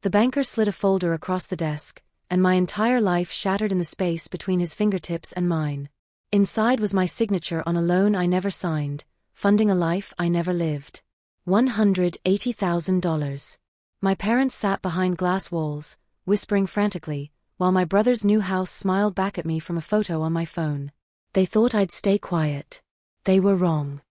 The banker slid a folder across the desk, and my entire life shattered in the space between his fingertips and mine. Inside was my signature on a loan I never signed, funding a life I never lived. $180,000. My parents sat behind glass walls, whispering frantically, while my brother's new house smiled back at me from a photo on my phone. They thought I'd stay quiet. They were wrong.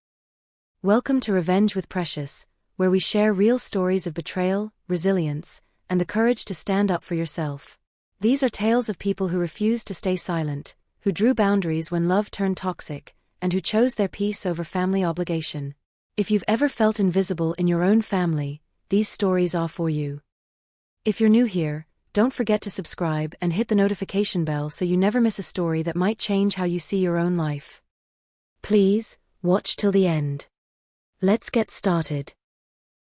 Welcome to Revenge with Precious, where we share real stories of betrayal, resilience, and the courage to stand up for yourself. These are tales of people who refused to stay silent, who drew boundaries when love turned toxic, and who chose their peace over family obligation. If you've ever felt invisible in your own family, these stories are for you. If you're new here, don't forget to subscribe and hit the notification bell so you never miss a story that might change how you see your own life. Please, watch till the end. Let's get started.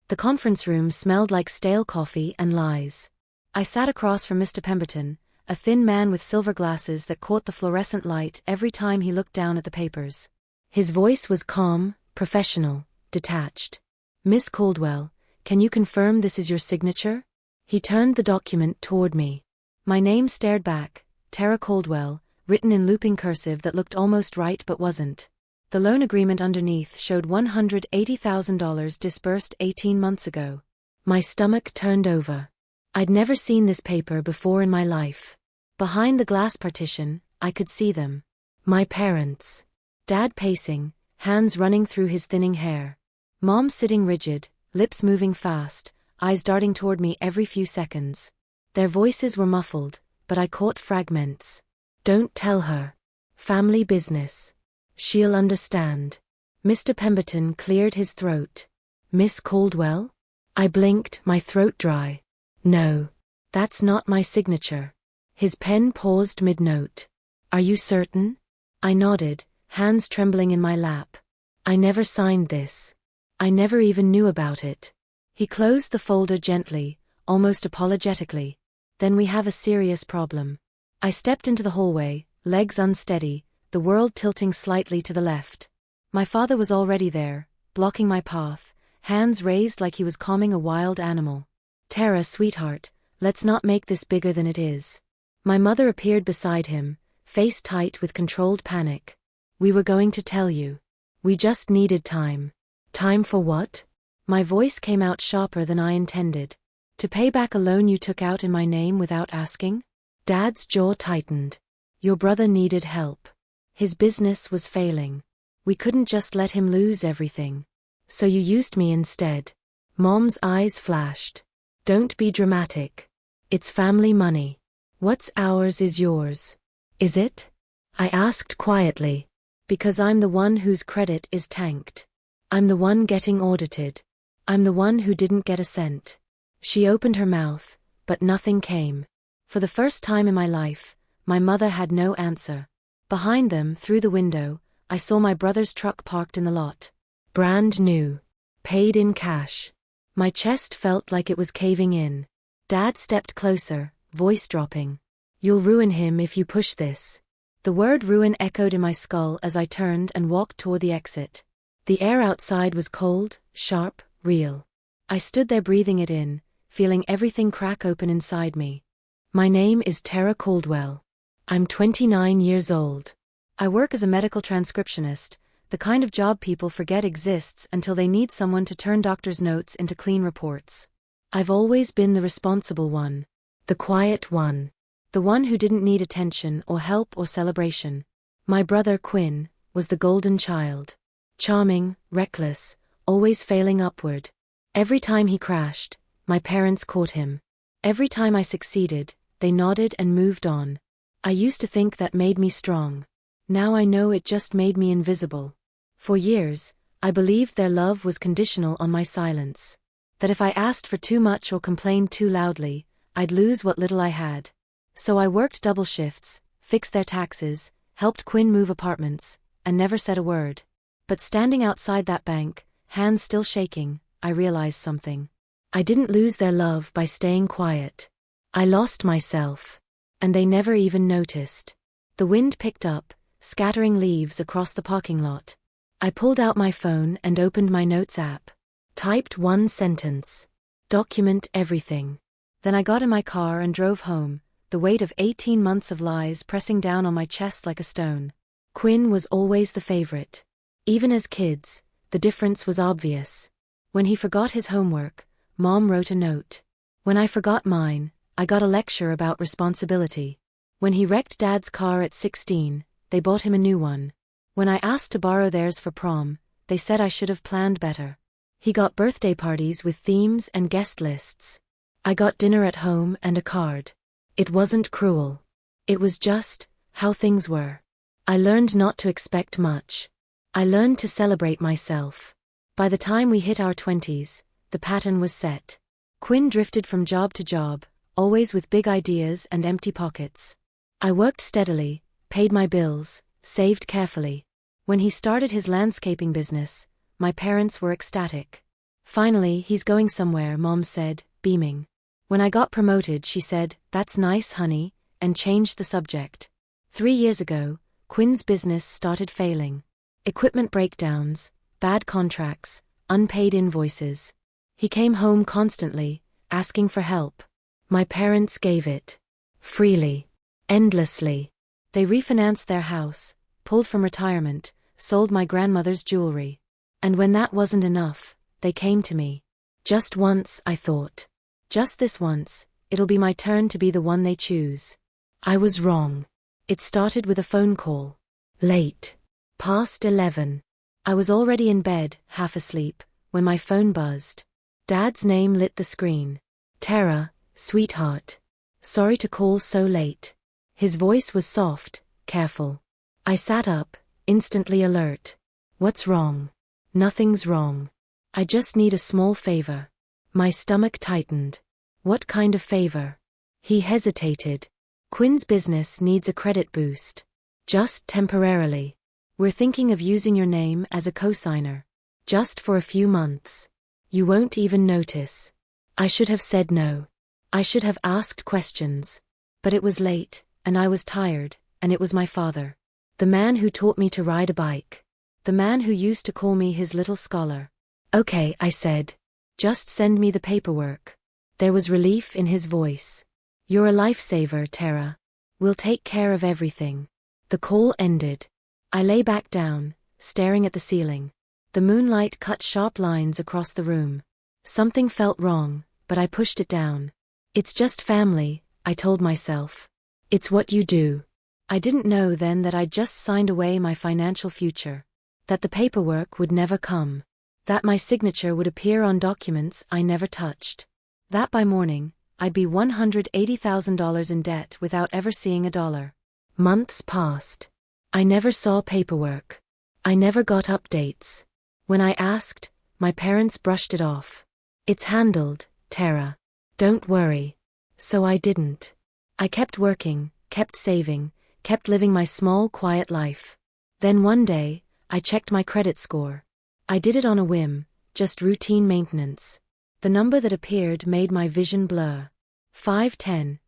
The conference room smelled like stale coffee and lies. I sat across from Mr. Pemberton, a thin man with silver glasses that caught the fluorescent light every time he looked down at the papers. His voice was calm, professional, detached. "Miss Caldwell, can you confirm this is your signature?" He turned the document toward me. My name stared back, Tara Caldwell, written in looping cursive that looked almost right but wasn't. The loan agreement underneath showed $180,000 disbursed 18 months ago. My stomach turned over. I'd never seen this paper before in my life. Behind the glass partition, I could see them. My parents. Dad pacing, hands running through his thinning hair. Mom sitting rigid, lips moving fast, eyes darting toward me every few seconds. Their voices were muffled, but I caught fragments. "Don't tell her. Family business. She'll understand." Mr. Pemberton cleared his throat. "Miss Caldwell?" I blinked, my throat dry. "No. That's not my signature." His pen paused mid-note. "Are you certain?" I nodded, hands trembling in my lap. "I never signed this. I never even knew about it." He closed the folder gently, almost apologetically. "Then we have a serious problem." I stepped into the hallway, legs unsteady, the world tilting slightly to the left. My father was already there, blocking my path, hands raised like he was calming a wild animal. "Tara, sweetheart, let's not make this bigger than it is." My mother appeared beside him, face tight with controlled panic. "We were going to tell you. We just needed time." "Time for what?" My voice came out sharper than I intended. "To pay back a loan you took out in my name without asking?" Dad's jaw tightened. "Your brother needed help. His business was failing. We couldn't just let him lose everything. So you used me instead." Mom's eyes flashed. "Don't be dramatic. It's family money. What's ours is yours. Is it?" I asked quietly. "Because I'm the one whose credit is tanked. I'm the one getting audited. I'm the one who didn't get a cent." She opened her mouth, but nothing came. For the first time in my life, my mother had no answer. Behind them, through the window, I saw my brother's truck parked in the lot. Brand new. Paid in cash. My chest felt like it was caving in. Dad stepped closer, voice dropping. "You'll ruin him if you push this." The word ruin echoed in my skull as I turned and walked toward the exit. The air outside was cold, sharp, real. I stood there breathing it in, feeling everything crack open inside me. "My name is Tara Caldwell. I'm 29 years old. I work as a medical transcriptionist, the kind of job people forget exists until they need someone to turn doctors' notes into clean reports. I've always been the responsible one. The quiet one. The one who didn't need attention or help or celebration. My brother Quinn was the golden child. Charming, reckless, always failing upward. Every time he crashed, my parents caught him. Every time I succeeded, they nodded and moved on. I used to think that made me strong. Now I know it just made me invisible. For years, I believed their love was conditional on my silence. That if I asked for too much or complained too loudly, I'd lose what little I had. So I worked double shifts, fixed their taxes, helped Quinn move apartments, and never said a word. But standing outside that bank, hands still shaking, I realized something. I didn't lose their love by staying quiet. I lost myself. And they never even noticed. The wind picked up, scattering leaves across the parking lot. I pulled out my phone and opened my notes app. Typed one sentence. Document everything. Then I got in my car and drove home, the weight of 18 months of lies pressing down on my chest like a stone. Quinn was always the favorite. Even as kids, the difference was obvious. When he forgot his homework, Mom wrote a note. When I forgot mine, I got a lecture about responsibility. When he wrecked Dad's car at 16, they bought him a new one. When I asked to borrow theirs for prom, they said I should have planned better. He got birthday parties with themes and guest lists. I got dinner at home and a card. It wasn't cruel. It was just how things were. I learned not to expect much. I learned to celebrate myself. By the time we hit our 20s, the pattern was set. Quinn drifted from job to job, always with big ideas and empty pockets. I worked steadily, paid my bills, saved carefully. When he started his landscaping business, my parents were ecstatic. Finally, he's going somewhere, Mom said, beaming. When I got promoted, she said, "That's nice, honey," and changed the subject. 3 years ago, Quinn's business started failing. Equipment breakdowns, bad contracts, unpaid invoices. He came home constantly, asking for help. My parents gave it. Freely. Endlessly. They refinanced their house, pulled from retirement, sold my grandmother's jewelry. And when that wasn't enough, they came to me. Just once, I thought. Just this once, it'll be my turn to be the one they choose. I was wrong. It started with a phone call. Late. Past 11. I was already in bed, half asleep, when my phone buzzed. Dad's name lit the screen. "Tara, sweetheart. Sorry to call so late." His voice was soft, careful. I sat up, instantly alert. "What's wrong?" "Nothing's wrong. I just need a small favor." My stomach tightened. "What kind of favor?" He hesitated. "Quinn's business needs a credit boost. Just temporarily. We're thinking of using your name as a cosigner. Just for a few months. You won't even notice." I should have said no. I should have asked questions. But it was late, and I was tired, and it was my father. The man who taught me to ride a bike. The man who used to call me his little scholar. "Okay," I said. "Just send me the paperwork." There was relief in his voice. "You're a lifesaver, Tara. We'll take care of everything." The call ended. I lay back down, staring at the ceiling. The moonlight cut sharp lines across the room. Something felt wrong, but I pushed it down. "It's just family," I told myself. "It's what you do." I didn't know then that I'd just signed away my financial future. That the paperwork would never come. That my signature would appear on documents I never touched. That by morning, I'd be $180,000 in debt without ever seeing a dollar. Months passed. I never saw paperwork. I never got updates. When I asked, my parents brushed it off. "It's handled, Tara. Don't worry." So I didn't. I kept working, kept saving, kept living my small, quiet life. Then one day, I checked my credit score. I did it on a whim, just routine maintenance. The number that appeared made my vision blur. 510.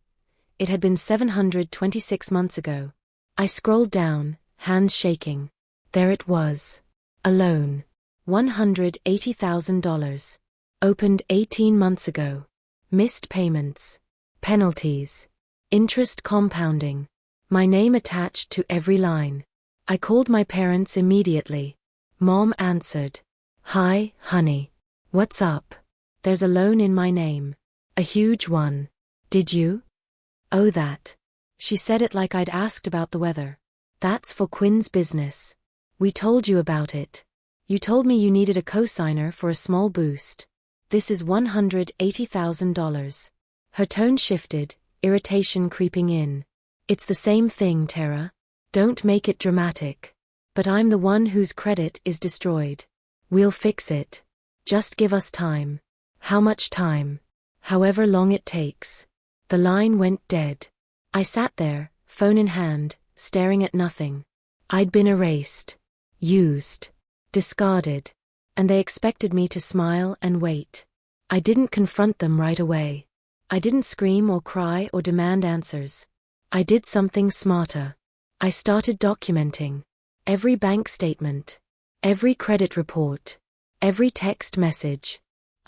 It had been 726 months ago. I scrolled down, hands shaking. There it was. A loan. $180,000. Opened 18 months ago. Missed payments. Penalties. Interest compounding. My name attached to every line. I called my parents immediately. Mom answered. "Hi, honey. What's up?" "There's a loan in my name. A huge one. Did you?" "Oh, that." She said it like I'd asked about the weather. "That's for Quinn's business. We told you about it. You told me you needed a cosigner for a small boost. This is $180,000. Her tone shifted, irritation creeping in. "It's the same thing, Tara. Don't make it dramatic. But I'm the one whose credit is destroyed. We'll fix it. Just give us time." "How much time?" "However long it takes." The line went dead. I sat there, phone in hand, staring at nothing. I'd been erased. Used. Discarded. And they expected me to smile and wait. I didn't confront them right away. I didn't scream or cry or demand answers. I did something smarter. I started documenting. Every bank statement. Every credit report. Every text message.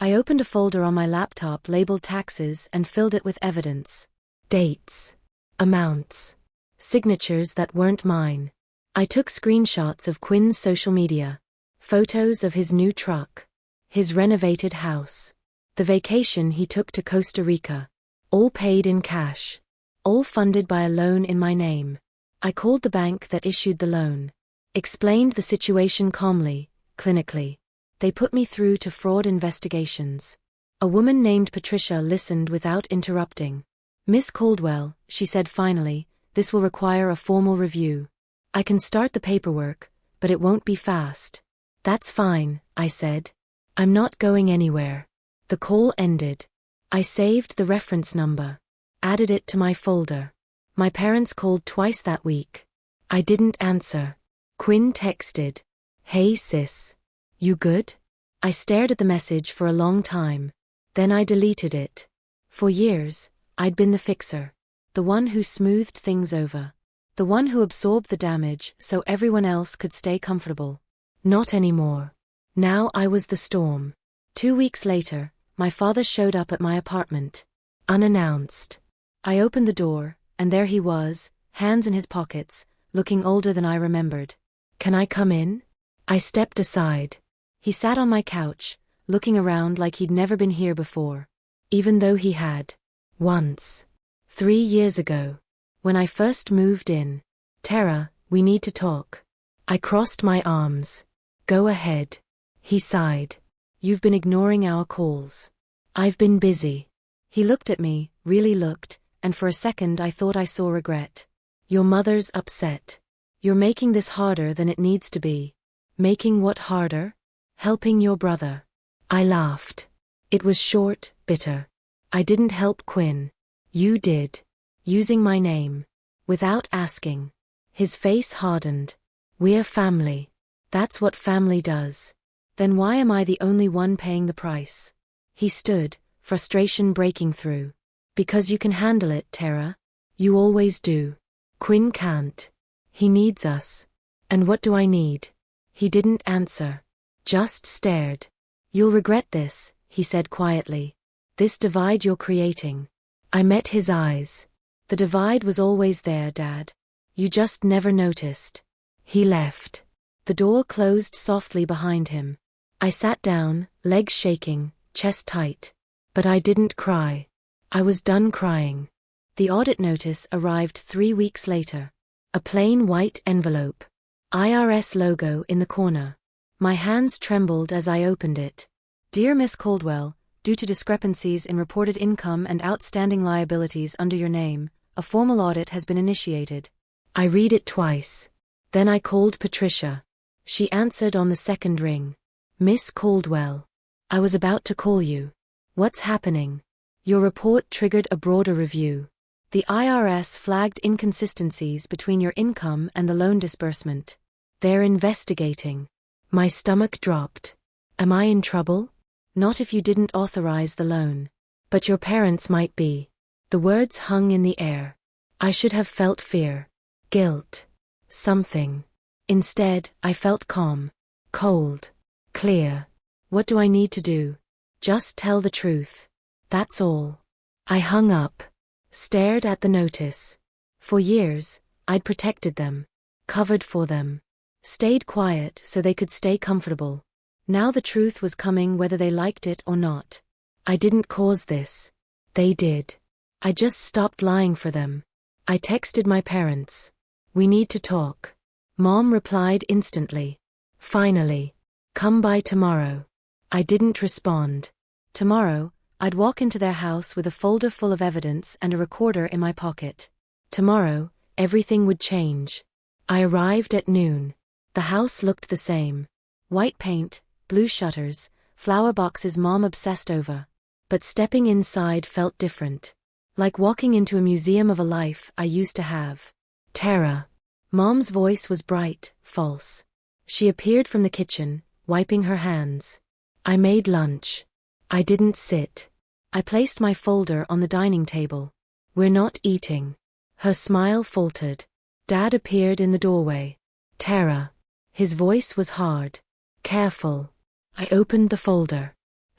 I opened a folder on my laptop labeled taxes and filled it with evidence. Dates. Amounts. Signatures that weren't mine. I took screenshots of Quinn's social media. Photos of his new truck. His renovated house. The vacation he took to Costa Rica. All paid in cash. All funded by a loan in my name. I called the bank that issued the loan. Explained the situation calmly, clinically. They put me through to fraud investigations. A woman named Patricia listened without interrupting. "Miss Caldwell," she said finally, "this will require a formal review. I can start the paperwork, but it won't be fast." "That's fine," I said. "I'm not going anywhere." The call ended. I saved the reference number. Added it to my folder. My parents called twice that week. I didn't answer. Quinn texted. "Hey sis. You good?" I stared at the message for a long time. Then I deleted it. For years, I'd been the fixer. The one who smoothed things over. The one who absorbed the damage so everyone else could stay comfortable. Not anymore. Now I was the storm. 2 weeks later, my father showed up at my apartment. Unannounced. I opened the door, and there he was, hands in his pockets, looking older than I remembered. "Can I come in?" I stepped aside. He sat on my couch, looking around like he'd never been here before. Even though he had. Once. 3 years ago. When I first moved in. "Tara, we need to talk." I crossed my arms. "Go ahead." He sighed. "You've been ignoring our calls." "I've been busy." He looked at me, really looked, and for a second I thought I saw regret. "Your mother's upset. You're making this harder than it needs to be." "Making what harder?" "Helping your brother." I laughed. It was short, bitter. "I didn't help Quinn. You did. Using my name. Without asking." His face hardened. "We're family. That's what family does." "Then why am I the only one paying the price?" He stood, frustration breaking through. "Because you can handle it, Tara. You always do. Quinn can't. He needs us." "And what do I need?" He didn't answer. Just stared. "You'll regret this," he said quietly. "This divide you're creating." I met his eyes. "The divide was always there, Dad. You just never noticed." He left. The door closed softly behind him. I sat down, legs shaking, chest tight. But I didn't cry. I was done crying. The audit notice arrived 3 weeks later. A plain white envelope. IRS logo in the corner. My hands trembled as I opened it. "Dear Miss Caldwell, due to discrepancies in reported income and outstanding liabilities under your name, a formal audit has been initiated." I read it twice. Then I called Patricia. She answered on the second ring. "Miss Caldwell. I was about to call you. What's happening?" "Your report triggered a broader review. The IRS flagged inconsistencies between your income and the loan disbursement. They're investigating." My stomach dropped. "Am I in trouble?" "Not if you didn't authorize the loan. But your parents might be." The words hung in the air. I should have felt fear. Guilt. Something. Instead, I felt calm. Cold. Clear. "What do I need to do?" "Just tell the truth. That's all." I hung up. Stared at the notice. For years, I'd protected them. Covered for them. Stayed quiet so they could stay comfortable. Now the truth was coming whether they liked it or not. I didn't cause this. They did. I just stopped lying for them. I texted my parents. "We need to talk." Mom replied instantly. "Finally. Come by tomorrow." I didn't respond. Tomorrow, I'd walk into their house with a folder full of evidence and a recorder in my pocket. Tomorrow, everything would change. I arrived at noon. The house looked the same. White paint, blue shutters, flower boxes Mom obsessed over. But stepping inside felt different. Like walking into a museum of a life I used to have. "Tara." Mom's voice was bright, false. She appeared from the kitchen, wiping her hands. I made lunch. I didn't sit. I placed my folder on the dining table. "We're not eating." Her smile faltered. Dad appeared in the doorway. "Tara." His voice was hard. "Careful." I opened the folder.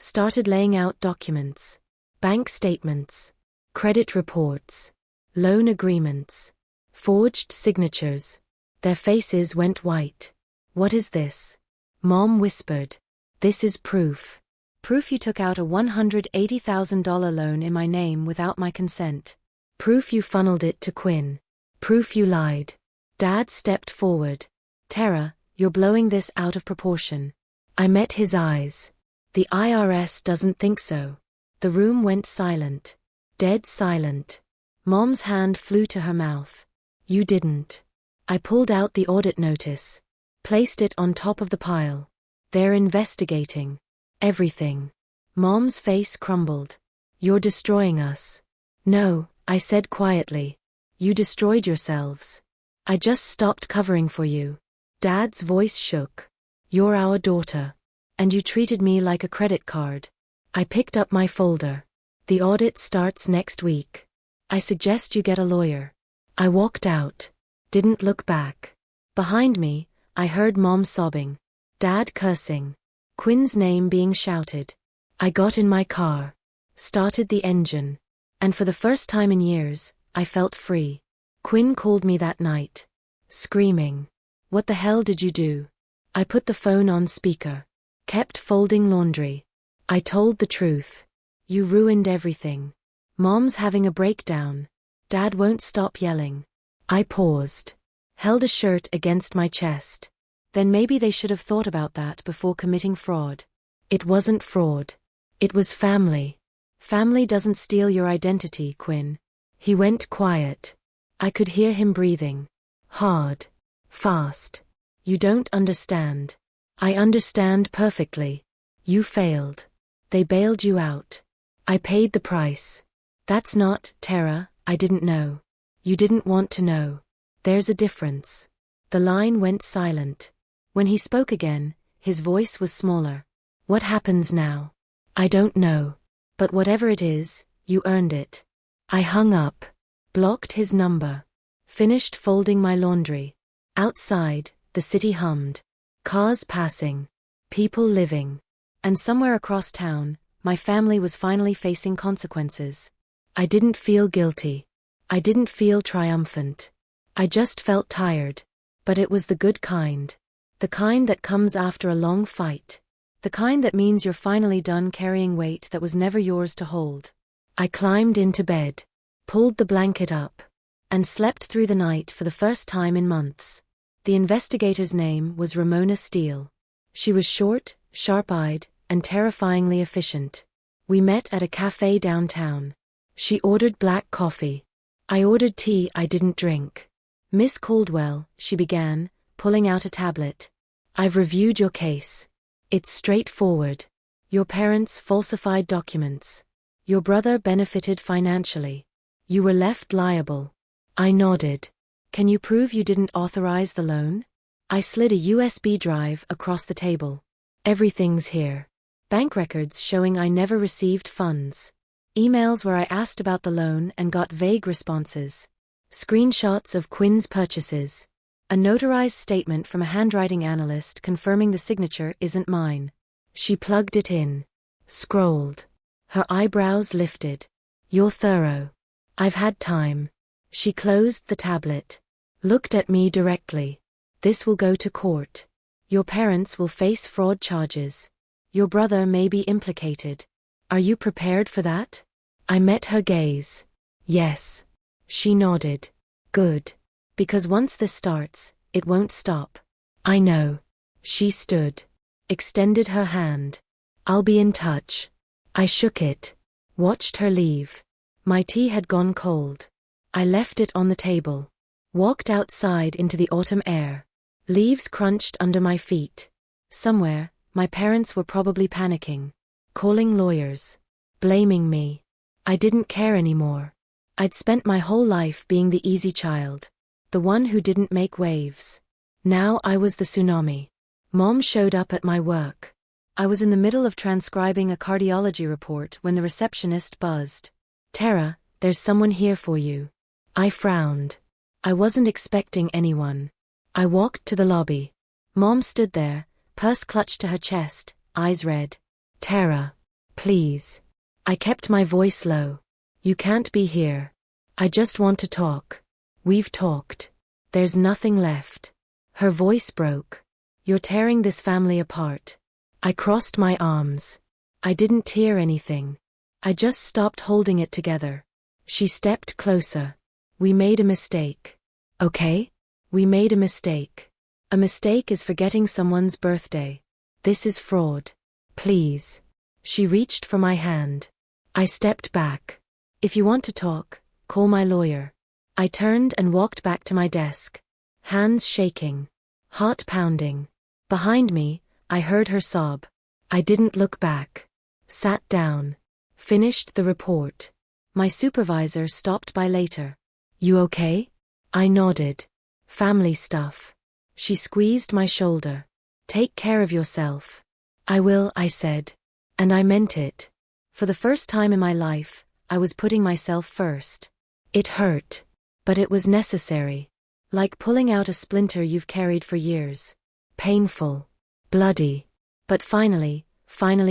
Started laying out documents. Bank statements. Credit reports. Loan agreements. Forged signatures. Their faces went white. "What is this?" Mom whispered. "This is proof. Proof you took out a $180,000 loan in my name without my consent. Proof you funneled it to Quinn. Proof you lied." Dad stepped forward. "Tara, you're blowing this out of proportion." I met his eyes. "The IRS doesn't think so." The room went silent. Dead silent. Mom's hand flew to her mouth. "You didn't." I pulled out the audit notice. Placed it on top of the pile. "They're investigating. Everything." Mom's face crumbled. "You're destroying us." "No," I said quietly. "You destroyed yourselves. I just stopped covering for you." Dad's voice shook. "You're our daughter. And you treated me like a credit card." I picked up my folder. "The audit starts next week. I suggest you get a lawyer." I walked out. Didn't look back. Behind me, I heard Mom sobbing. Dad cursing. Quinn's name being shouted. I got in my car. Started the engine. And for the first time in years, I felt free. Quinn called me that night. Screaming. "What the hell did you do?" I put the phone on speaker. Kept folding laundry. I told the truth. "You ruined everything. Mom's having a breakdown. Dad won't stop yelling." I paused. Held a shirt against my chest. Then maybe they should have thought about that before committing fraud. It wasn't fraud. It was family. Family doesn't steal your identity, Quinn. He went quiet. I could hear him breathing. Hard. Fast. "You don't understand." "I understand perfectly. You failed. They bailed you out. I paid the price." "That's not, Tara, I didn't know. You didn't want to know. There's a difference." The line went silent. When he spoke again, his voice was smaller. "What happens now?" "I don't know. But whatever it is, you earned it." I hung up. Blocked his number. Finished folding my laundry. Outside, the city hummed. Cars passing. People living. And somewhere across town, my family was finally facing consequences. I didn't feel guilty. I didn't feel triumphant. I just felt tired. But it was the good kind. The kind that comes after a long fight. The kind that means you're finally done carrying weight that was never yours to hold. I climbed into bed. Pulled the blanket up. And slept through the night for the first time in months. The investigator's name was Ramona Steele. She was short, sharp-eyed, and terrifyingly efficient. We met at a cafe downtown. She ordered black coffee. I ordered tea I didn't drink. "Miss Caldwell," she began, pulling out a tablet. "I've reviewed your case. It's straightforward. Your parents falsified documents. Your brother benefited financially. You were left liable." I nodded. "Can you prove you didn't authorize the loan?" I slid a USB drive across the table. "Everything's here. Bank records showing I never received funds. Emails where I asked about the loan and got vague responses. Screenshots of Quinn's purchases. A notarized statement from a handwriting analyst confirming the signature isn't mine." She plugged it in. Scrolled. Her eyebrows lifted. "You're thorough." "I've had time." She closed the tablet. Looked at me directly. "This will go to court. Your parents will face fraud charges. Your brother may be implicated. Are you prepared for that?" I met her gaze. "Yes." She nodded. "Good. Because once this starts, it won't stop." "I know." She stood. Extended her hand. "I'll be in touch." I shook it. Watched her leave. My tea had gone cold. I left it on the table. Walked outside into the autumn air. Leaves crunched under my feet. Somewhere, my parents were probably panicking. Calling lawyers. Blaming me. I didn't care anymore. I'd spent my whole life being the easy child. The one who didn't make waves. Now I was the tsunami. Mom showed up at my work. I was in the middle of transcribing a cardiology report when the receptionist buzzed. "Tara, there's someone here for you." I frowned. I wasn't expecting anyone. I walked to the lobby. Mom stood there, purse clutched to her chest, eyes red. "Tara." Please. I kept my voice low. You can't be here. I just want to talk. We've talked. There's nothing left. Her voice broke. You're tearing this family apart. I crossed my arms. I didn't tear anything. I just stopped holding it together. She stepped closer. We made a mistake. Okay? We made a mistake. A mistake is forgetting someone's birthday. This is fraud. Please. She reached for my hand. I stepped back. If you want to talk, call my lawyer. I turned and walked back to my desk. Hands shaking. Heart pounding. Behind me, I heard her sob. I didn't look back. Sat down. Finished the report. My supervisor stopped by later. You okay? I nodded. Family stuff. She squeezed my shoulder. Take care of yourself. I will, I said. And I meant it. For the first time in my life, I was putting myself first. It hurt. But it was necessary. Like pulling out a splinter you've carried for years. Painful. Bloody. But finally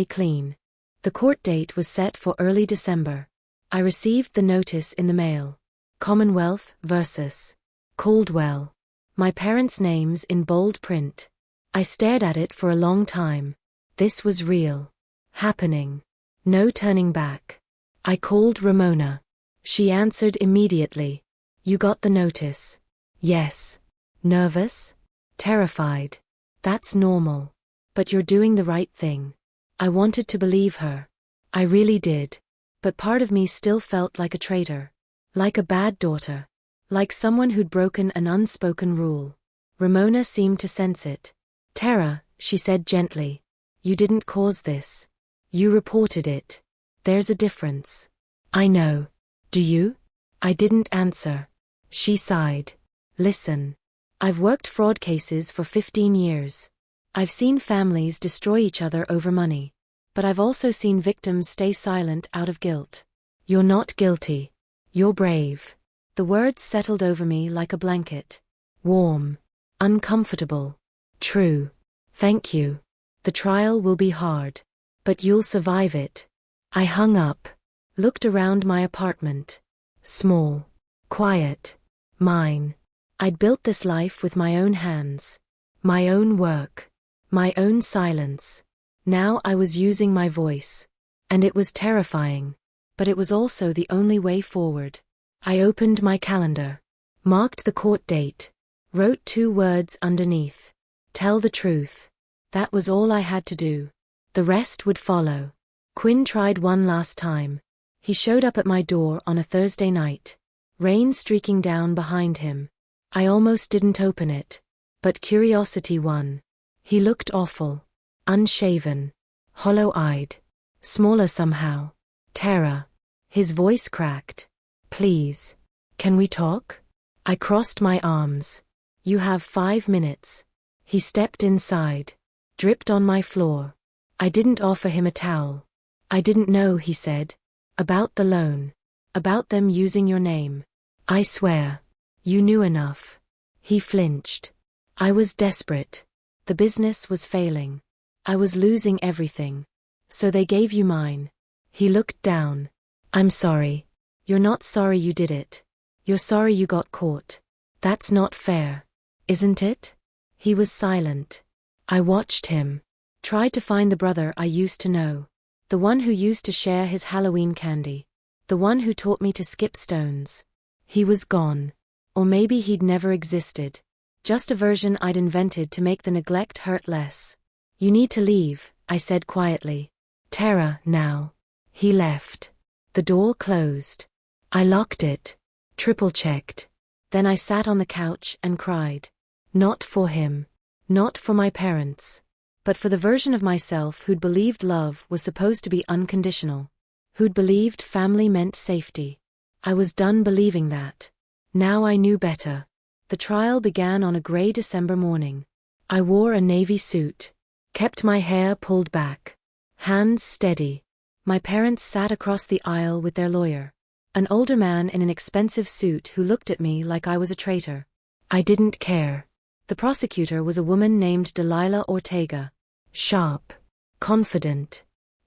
clean. The court date was set for early December. I received the notice in the mail. Commonwealth versus Caldwell. My parents' names in bold print. I stared at it for a long time. This was real. Happening. No turning back. I called Ramona. She answered immediately. You got the notice? Yes. Nervous? Terrified. That's normal. But you're doing the right thing. I wanted to believe her. I really did. But part of me still felt like a traitor. Like a bad daughter. Like someone who'd broken an unspoken rule. Ramona seemed to sense it. Tara, she said gently. You didn't cause this. You reported it. There's a difference. I know. Do you? I didn't answer. She sighed. Listen. I've worked fraud cases for 15 years. I've seen families destroy each other over money. But I've also seen victims stay silent out of guilt. You're not guilty. You're brave. The words settled over me like a blanket. Warm. Uncomfortable. True. Thank you. The trial will be hard. But you'll survive it. I hung up. Looked around my apartment. Small. Quiet. Mine. I'd built this life with my own hands. My own work. My own silence. Now I was using my voice. And it was terrifying. But it was also the only way forward. I opened my calendar. Marked the court date. Wrote 2 words underneath. Tell the truth. That was all I had to do. The rest would follow. Quinn tried one last time. He showed up at my door on a Thursday night. Rain streaking down behind him. I almost didn't open it. But curiosity won. He looked awful. Unshaven. Hollow-eyed. Smaller somehow. Tara. His voice cracked. Please. Can we talk? I crossed my arms. You have 5 minutes. He stepped inside. Dripped on my floor. I didn't offer him a towel. I didn't know, he said. About the loan. About them using your name. I swear. You knew enough. He flinched. I was desperate. The business was failing. I was losing everything. So they gave you mine. He looked down. I'm sorry. You're not sorry you did it. You're sorry you got caught. That's not fair. Isn't it? He was silent. I watched him. Tried to find the brother I used to know. The one who used to share his Halloween candy. The one who taught me to skip stones. He was gone. Or maybe he'd never existed. Just a version I'd invented to make the neglect hurt less. You need to leave, I said quietly. Tara, now. He left. The door closed. I locked it. Triple-checked. Then I sat on the couch and cried. Not for him. Not for my parents. But for the version of myself who'd believed love was supposed to be unconditional. Who'd believed family meant safety. I was done believing that. Now I knew better. The trial began on a gray December morning. I wore a navy suit. Kept my hair pulled back. Hands steady. My parents sat across the aisle with their lawyer. An older man in an expensive suit who looked at me like I was a traitor. I didn't care. The prosecutor was a woman named Delilah Ortega. Sharp. Confident.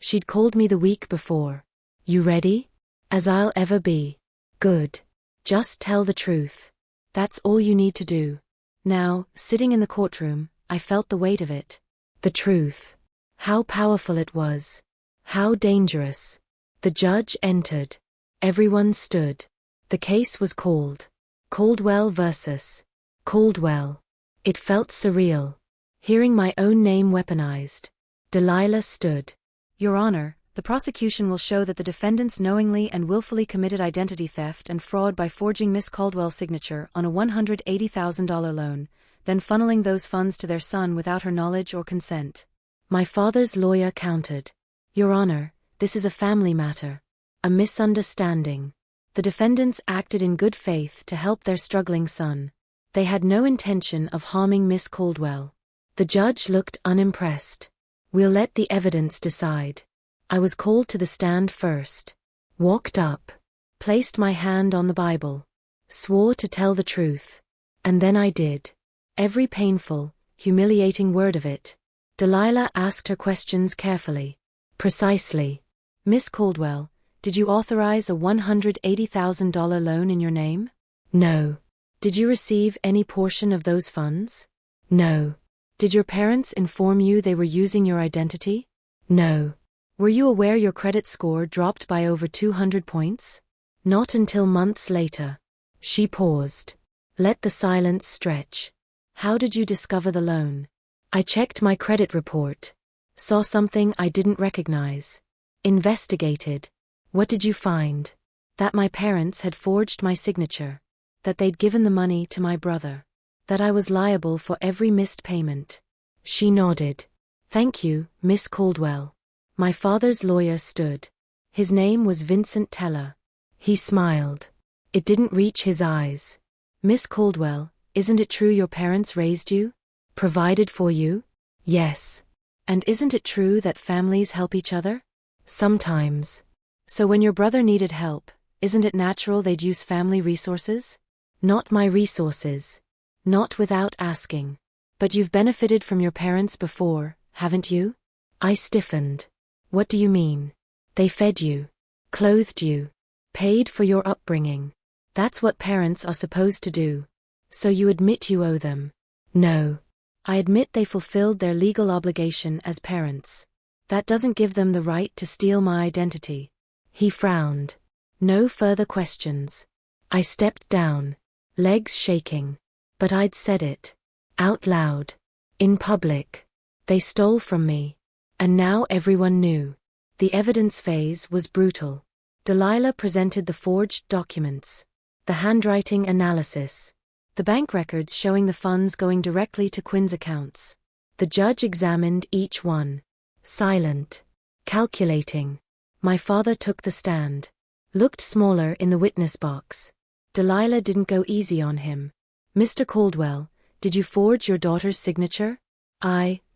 She'd called me the week before. You ready? As I'll ever be. Good. Just tell the truth. That's all you need to do. Now, sitting in the courtroom, I felt the weight of it. The truth. How powerful it was. How dangerous. The judge entered. Everyone stood. The case was called. Caldwell versus Caldwell. It felt surreal. Hearing my own name weaponized. Delilah stood. Your Honor, the prosecution will show that the defendants knowingly and willfully committed identity theft and fraud by forging Miss Caldwell's signature on a $180,000 loan, then funneling those funds to their son without her knowledge or consent. My father's lawyer countered. Your Honor, this is a family matter. A misunderstanding. The defendants acted in good faith to help their struggling son. They had no intention of harming Miss Caldwell. The judge looked unimpressed. We'll let the evidence decide. I was called to the stand first. Walked up. Placed my hand on the Bible. Swore to tell the truth. And then I did. Every painful, humiliating word of it. Delilah asked her questions carefully. Precisely. Miss Caldwell, did you authorize a $180,000 loan in your name? No. Did you receive any portion of those funds? No. Did your parents inform you they were using your identity? No. Were you aware your credit score dropped by over 200 points? Not until months later. She paused. Let the silence stretch. How did you discover the loan? I checked my credit report. Saw something I didn't recognize. Investigated. What did you find? That my parents had forged my signature. That they'd given the money to my brother. That I was liable for every missed payment. She nodded. Thank you, Miss Caldwell. My father's lawyer stood. His name was Vincent Teller. He smiled. It didn't reach his eyes. Miss Caldwell, isn't it true your parents raised you? Provided for you? Yes. And isn't it true that families help each other? Sometimes. So when your brother needed help, isn't it natural they'd use family resources? Not my resources. Not without asking. But you've benefited from your parents before, haven't you? I stiffened. What do you mean? They fed you, clothed you, paid for your upbringing. That's what parents are supposed to do. So you admit you owe them? No. I admit they fulfilled their legal obligation as parents. That doesn't give them the right to steal my identity. He frowned. No further questions. I stepped down, legs shaking. But I'd said it. Out loud. In public. They stole from me. And now everyone knew. The evidence phase was brutal. Delilah presented the forged documents. The handwriting analysis. The bank records showing the funds going directly to Quinn's accounts. The judge examined each one. Silent. Calculating. My father took the stand. Looked smaller in the witness box. Delilah didn't go easy on him. Mr. Caldwell, did you forge your daughter's signature?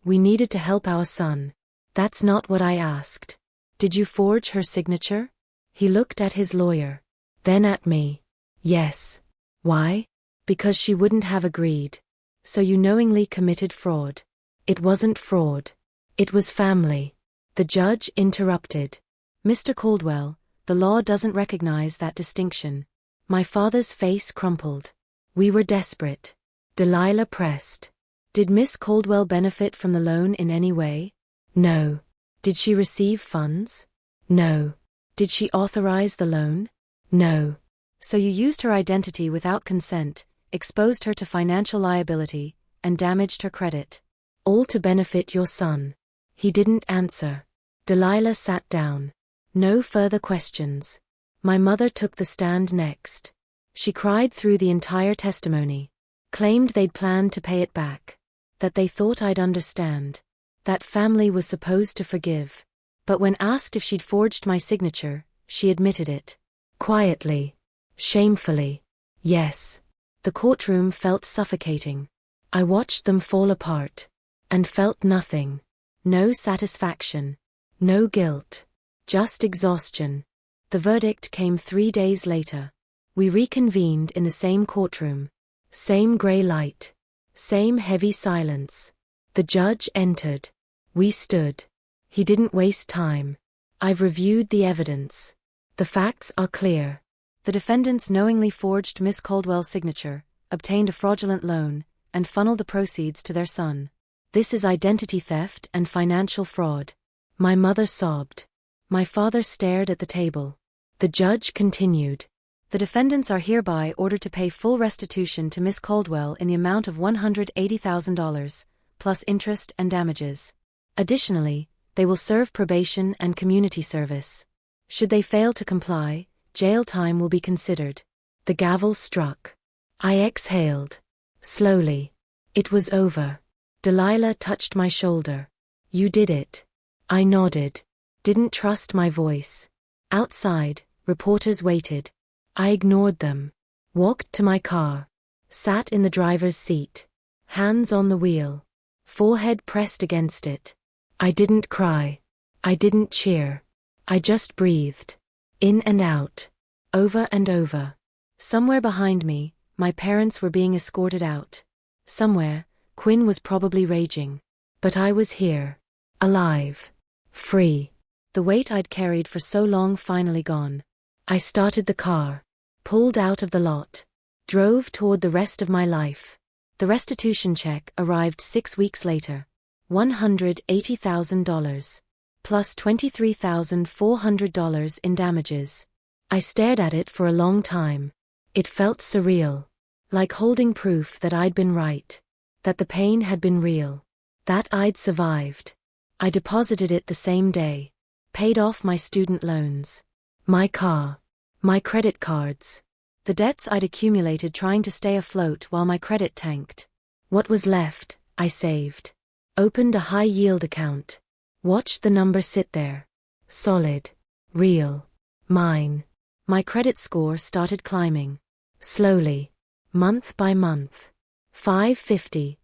We needed to help our son. That's not what I asked. Did you forge her signature? He looked at his lawyer. Then at me. Yes. Why? Because she wouldn't have agreed. So you knowingly committed fraud. It wasn't fraud. It was family. The judge interrupted. Mr. Caldwell, the law doesn't recognize that distinction. My father's face crumpled. We were desperate. Delilah pressed. Did Miss Caldwell benefit from the loan in any way? No. Did she receive funds? No. Did she authorize the loan? No. So you used her identity without consent, exposed her to financial liability, and damaged her credit. All to benefit your son. He didn't answer. Delilah sat down. No further questions. My mother took the stand next. She cried through the entire testimony. Claimed they'd planned to pay it back. That they thought I'd understand. That family was supposed to forgive. But when asked if she'd forged my signature, she admitted it. Quietly. Shamefully. Yes. The courtroom felt suffocating. I watched them fall apart. And felt nothing. No satisfaction. No guilt. Just exhaustion. The verdict came 3 days later. We reconvened in the same courtroom. Same gray light. Same heavy silence. The judge entered. We stood. He didn't waste time. I've reviewed the evidence. The facts are clear. The defendants knowingly forged Miss Caldwell's signature, obtained a fraudulent loan, and funneled the proceeds to their son. This is identity theft and financial fraud. My mother sobbed. My father stared at the table. The judge continued. The defendants are hereby ordered to pay full restitution to Miss Caldwell in the amount of $180,000, plus interest and damages. Additionally, they will serve probation and community service. Should they fail to comply, jail time will be considered. The gavel struck. I exhaled. Slowly. It was over. Delilah touched my shoulder. You did it. I nodded. Didn't trust my voice. Outside, reporters waited. I ignored them. Walked to my car. Sat in the driver's seat. Hands on the wheel. Forehead pressed against it. I didn't cry. I didn't cheer. I just breathed. In and out. Over and over. Somewhere behind me, my parents were being escorted out. Somewhere, Quinn was probably raging. But I was here. Alive. Free. The weight I'd carried for so long finally gone. I started the car. Pulled out of the lot. Drove toward the rest of my life. The restitution check arrived 6 weeks later. $180,000. Plus $23,400 in damages. I stared at it for a long time. It felt surreal. Like holding proof that I'd been right. That the pain had been real. That I'd survived. I deposited it the same day. Paid off my student loans. My car. My credit cards. The debts I'd accumulated trying to stay afloat while my credit tanked. What was left, I saved. Opened a high-yield account. Watched the number sit there. Solid. Real. Mine. My credit score started climbing. Slowly. Month by month. 550.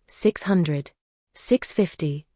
600. 650.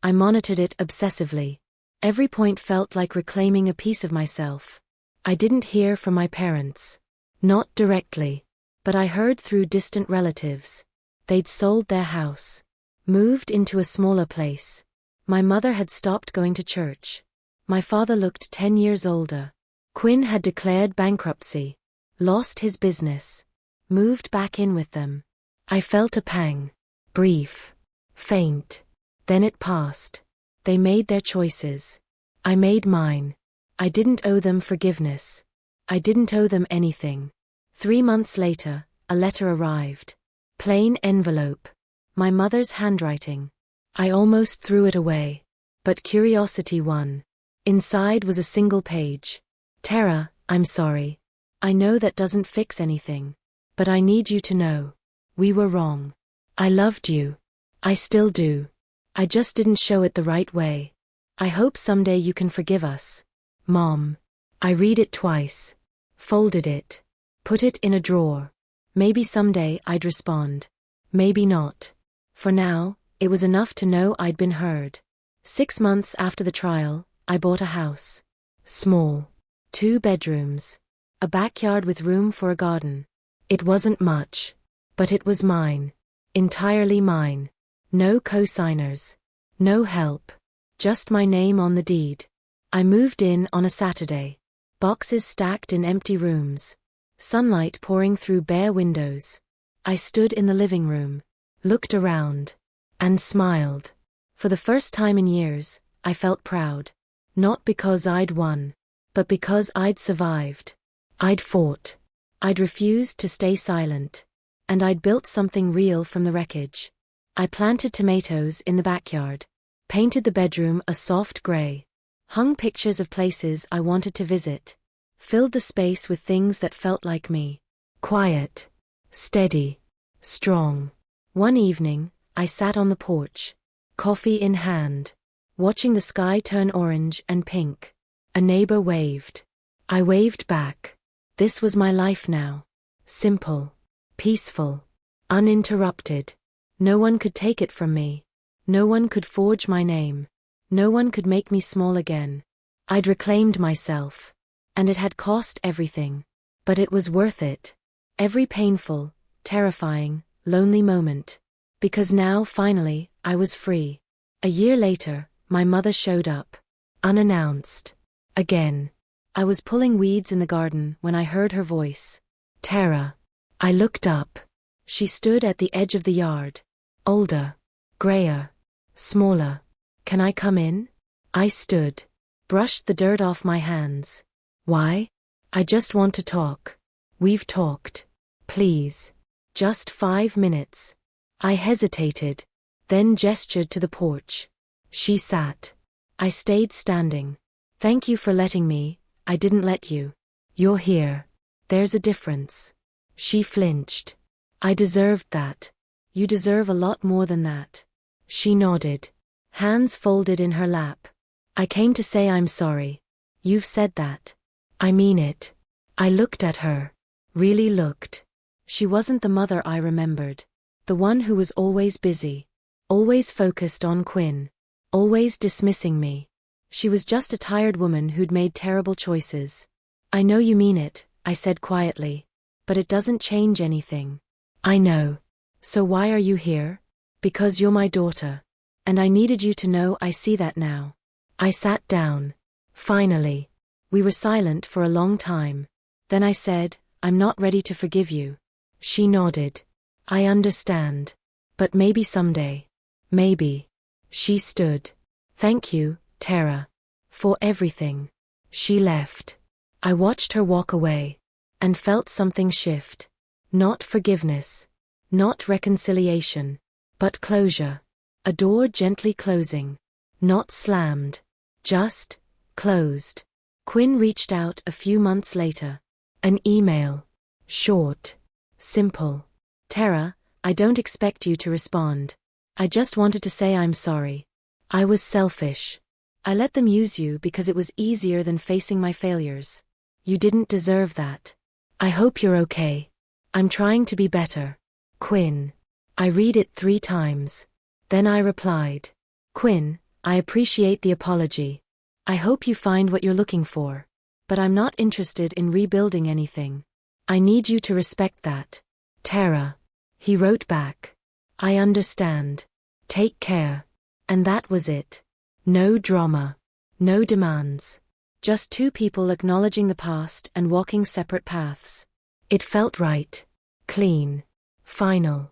I monitored it obsessively. Every point felt like reclaiming a piece of myself. I didn't hear from my parents. Not directly. But I heard through distant relatives. They'd sold their house. Moved into a smaller place. My mother had stopped going to church. My father looked 10 years older. Quinn had declared bankruptcy. Lost his business. Moved back in with them. I felt a pang. Brief. Faint. Then it passed. They made their choices. I made mine. I didn't owe them forgiveness. I didn't owe them anything. 3 months later, a letter arrived. Plain envelope. My mother's handwriting. I almost threw it away. But curiosity won. Inside was a single page. Tara, I'm sorry. I know that doesn't fix anything. But I need you to know. We were wrong. I loved you. I still do. I just didn't show it the right way. I hope someday you can forgive us. Mom. I read it twice. Folded it. Put it in a drawer. Maybe someday I'd respond. Maybe not. For now, it was enough to know I'd been heard. 6 months after the trial, I bought a house. Small. 2 bedrooms. A backyard with room for a garden. It wasn't much. But it was mine. Entirely mine. No co-signers. No help. Just my name on the deed. I moved in on a Saturday. Boxes stacked in empty rooms. Sunlight pouring through bare windows. I stood in the living room. Looked around. And smiled. For the first time in years, I felt proud. Not because I'd won. But because I'd survived. I'd fought. I'd refused to stay silent. And I'd built something real from the wreckage. I planted tomatoes in the backyard. Painted the bedroom a soft gray. Hung pictures of places I wanted to visit. Filled the space with things that felt like me. Quiet. Steady. Strong. One evening, I sat on the porch. Coffee in hand. Watching the sky turn orange and pink. A neighbor waved. I waved back. This was my life now. Simple. Peaceful. Uninterrupted. No one could take it from me. No one could forge my name. No one could make me small again. I'd reclaimed myself. And it had cost everything. But it was worth it. Every painful, terrifying, lonely moment. Because now, finally, I was free. A year later, my mother showed up. Unannounced. Again. I was pulling weeds in the garden when I heard her voice. Tara. I looked up. She stood at the edge of the yard. Older. Grayer. Smaller. Can I come in? I stood. Brushed the dirt off my hands. Why? I just want to talk. We've talked. Please. Just 5 minutes. I hesitated, then gestured to the porch. She sat. I stayed standing. Thank you for letting me, I didn't let you. You're here. There's a difference. She flinched. I deserved that. You deserve a lot more than that. She nodded. Hands folded in her lap. I came to say I'm sorry. You've said that. I mean it. I looked at her. Really looked. She wasn't the mother I remembered. The one who was always busy. Always focused on Quinn. Always dismissing me. She was just a tired woman who'd made terrible choices. I know you mean it, I said quietly. But it doesn't change anything. I know. So why are you here? Because you're my daughter. And I needed you to know I see that now. I sat down. Finally. We were silent for a long time. Then I said, I'm not ready to forgive you. She nodded. I understand. But maybe someday. Maybe. She stood. Thank you, Tara. For everything. She left. I watched her walk away. And felt something shift. Not forgiveness. Not reconciliation. But closure. A door gently closing. Not slammed. Just closed. Quinn reached out a few months later. An email. Short. Simple. Tara, I don't expect you to respond. I just wanted to say I'm sorry. I was selfish. I let them use you because it was easier than facing my failures. You didn't deserve that. I hope you're okay. I'm trying to be better. Quinn. I read it 3 times. Then I replied. Quinn, I appreciate the apology. I hope you find what you're looking for. But I'm not interested in rebuilding anything. I need you to respect that. Tara. He wrote back. I understand. Take care. And that was it. No drama. No demands. Just 2 people acknowledging the past and walking separate paths. It felt right. Clean. Final.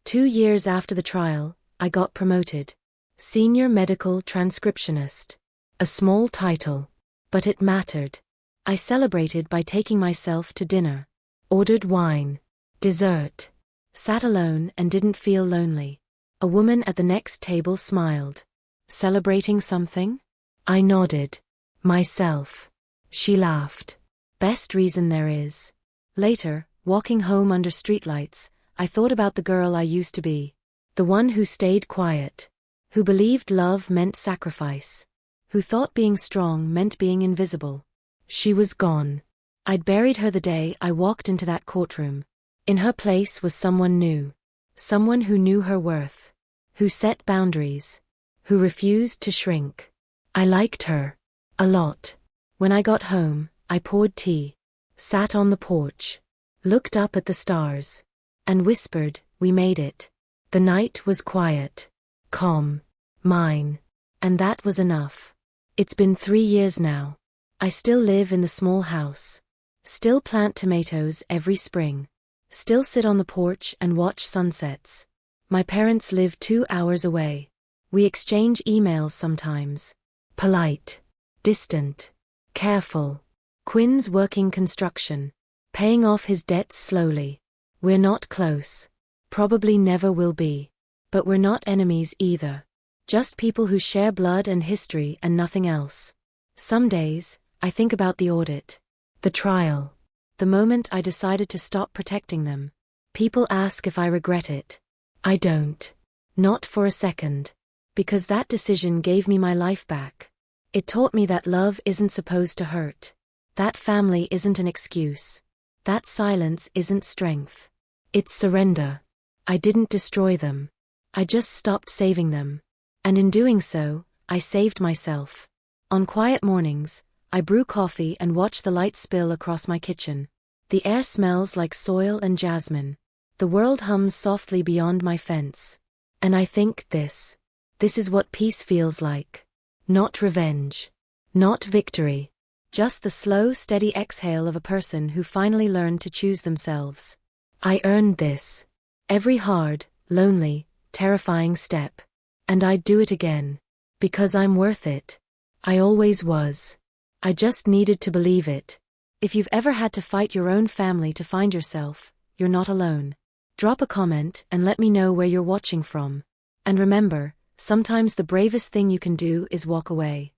2 years after the trial, I got promoted. Senior Medical Transcriptionist. A small title. But it mattered. I celebrated by taking myself to dinner. Ordered wine. Dessert. Sat alone and didn't feel lonely. A woman at the next table smiled. Celebrating something? I nodded. Myself. She laughed. Best reason there is. Later, walking home under streetlights, I thought about the girl I used to be. The one who stayed quiet. Who believed love meant sacrifice. Who thought being strong meant being invisible. She was gone. I'd buried her the day I walked into that courtroom. In her place was someone new. Someone who knew her worth. Who set boundaries. Who refused to shrink. I liked her. A lot. When I got home, I poured tea. Sat on the porch. Looked up at the stars. And whispered, we made it. The night was quiet. Calm. Mine. And that was enough. It's been 3 years now. I still live in the small house. Still plant tomatoes every spring. Still sit on the porch and watch sunsets. My parents live 2 hours away. We exchange emails sometimes. Polite. Distant. Careful. Quinn's working construction. Paying off his debts slowly. We're not close. Probably never will be. But we're not enemies either. Just people who share blood and history and nothing else. Some days, I think about the audit. The trial. The moment I decided to stop protecting them. People ask if I regret it. I don't. Not for a second. Because that decision gave me my life back. It taught me that love isn't supposed to hurt. That family isn't an excuse. That silence isn't strength. It's surrender. I didn't destroy them. I just stopped saving them. And in doing so, I saved myself. On quiet mornings, I brew coffee and watch the light spill across my kitchen. The air smells like soil and jasmine. The world hums softly beyond my fence. And I think this is what peace feels like. Not revenge. Not victory. Just the slow, steady exhale of a person who finally learned to choose themselves. I earned this. Every hard, lonely, terrifying step. And I'd do it again. Because I'm worth it. I always was. I just needed to believe it. If you've ever had to fight your own family to find yourself, you're not alone. Drop a comment and let me know where you're watching from. And remember, sometimes the bravest thing you can do is walk away.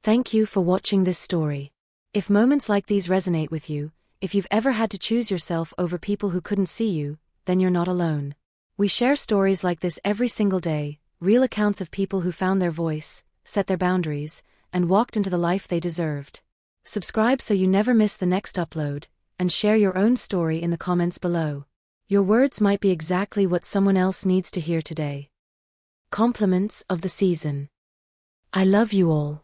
Thank you for watching this story. If moments like these resonate with you, if you've ever had to choose yourself over people who couldn't see you, then you're not alone. We share stories like this every single day, real accounts of people who found their voice, set their boundaries, and walked into the life they deserved. Subscribe so you never miss the next upload, and share your own story in the comments below. Your words might be exactly what someone else needs to hear today. Compliments of the season. I love you all.